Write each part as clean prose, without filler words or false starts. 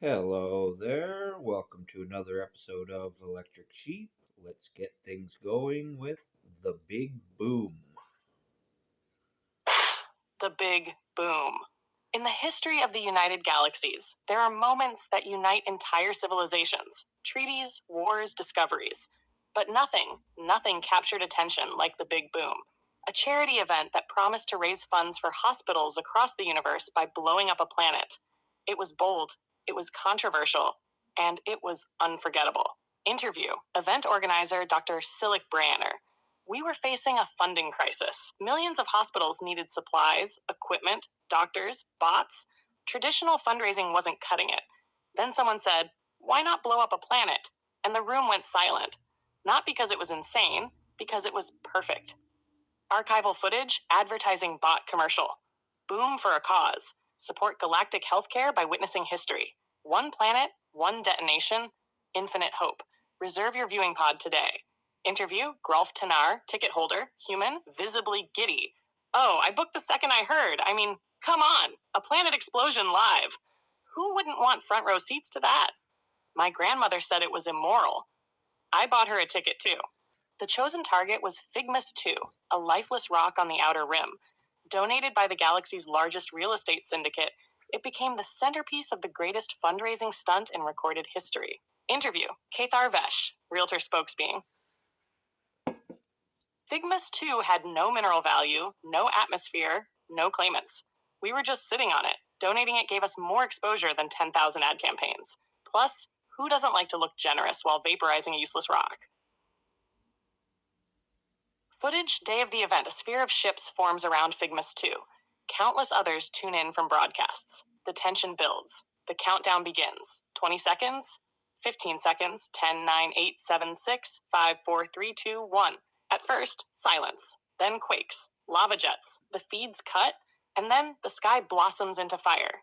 Hello there. Welcome to another episode of Electric Sheep. Let's get things going with the Big Boom. The Big Boom. In the history of the United Galaxies, there are moments that unite entire civilizations: treaties, wars, discoveries. But nothing captured attention like the Big Boom, a charity event that promised to raise funds for hospitals across the universe by blowing up a planet. It was bold, it was controversial, and it was unforgettable. Interview: event organizer Dr. Silic Branner. We were facing a funding crisis. Millions of hospitals needed supplies, equipment, doctors, bots. Traditional fundraising wasn't cutting it. Then someone said, "Why not blow up a planet?" And the room went silent. Not because it was insane, because it was perfect. Archival footage, advertising bot commercial. Boom for a cause. Support galactic healthcare by witnessing history. One planet, one detonation, infinite hope. Reserve your viewing pod today. Interview: Grolf Tanar, ticket holder, human, visibly giddy. "Oh, I booked the second I heard. Come on, a planet explosion live. Who wouldn't want front row seats to that? My grandmother said it was immoral. I bought her a ticket too." The chosen target was Figmas 2, a lifeless rock on the outer rim. Donated by the galaxy's largest real estate syndicate, it became the centerpiece of the greatest fundraising stunt in recorded history. Interview: Kathar Vesh, realtor spokesbeing. Figmas 2 had no mineral value, no atmosphere, no claimants. We were just sitting on it. Donating it gave us more exposure than 10,000 ad campaigns. Plus, who doesn't like to look generous while vaporizing a useless rock? Footage: day of the event, a sphere of ships forms around Figmas 2. Countless others tune in from broadcasts. The tension builds. The countdown begins. 20 seconds, 15 seconds, 10, 9, 8, 7, 6, 5, 4, 3, 2, 1. At first, silence, then quakes, lava jets, the feeds cut, and then the sky blossoms into fire.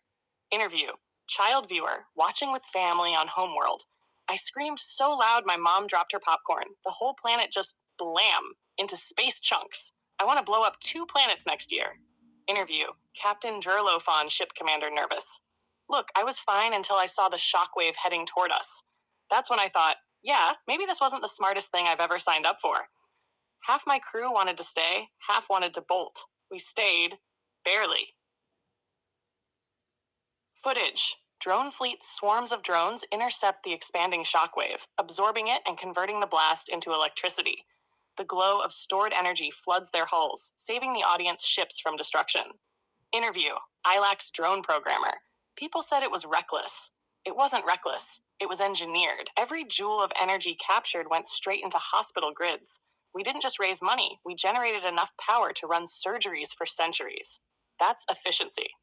Interview: child viewer, watching with family on Homeworld. I screamed so loud my mom dropped her popcorn. The whole planet just blam into space chunks. I want to blow up 2 planets next year. Interview: Captain Drurlofon, ship commander, nervous. Look, I was fine until I saw the shockwave heading toward us. That's when I thought, yeah, maybe this wasn't the smartest thing I've ever signed up for. Half my crew wanted to stay, half wanted to bolt. We stayed, barely. Footage: drone fleet swarms of drones intercept the expanding shockwave, absorbing it and converting the blast into electricity. The glow of stored energy floods their hulls, saving the audience ships from destruction. Interview: ILAC's drone programmer. People said it was reckless. It wasn't reckless. It was engineered. Every joule of energy captured went straight into hospital grids. We didn't just raise money, we generated enough power to run surgeries for centuries. That's efficiency.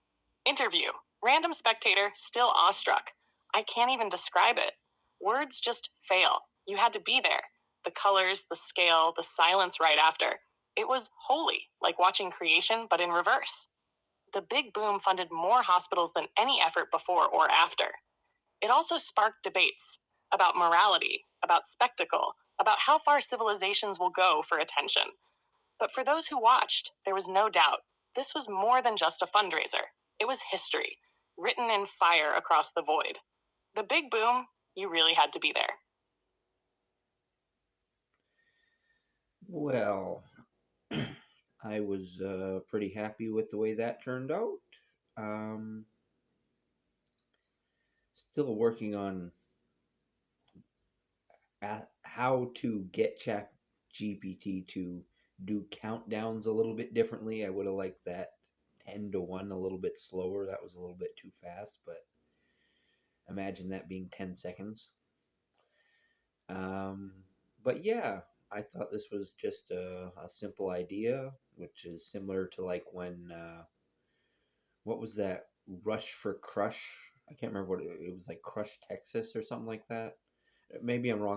Interview: random spectator, still awestruck. I can't even describe it. Words just fail. You had to be there. The colors, the scale, the silence right after. It was holy, like watching creation, but in reverse. The Big Boom funded more hospitals than any effort before or after. It also sparked debates about morality, about spectacle, about how far civilizations will go for attention. But for those who watched, there was no doubt this was more than just a fundraiser. It was history, written in fire across the void. The Big Boom, you really had to be there. Well, I was pretty happy with the way that turned out. Um, Still working on how to get Chat GPT to do countdowns a little bit differently. I would have liked that 10 to 1 a little bit slower. That was a little bit too fast, but imagine that being 10 seconds. Um, but yeah, I thought this was just a simple idea, which is similar to like when, what was that? Rush for Crush? I can't remember what it was, like Crush Texas or something like that. Maybe I'm wrong.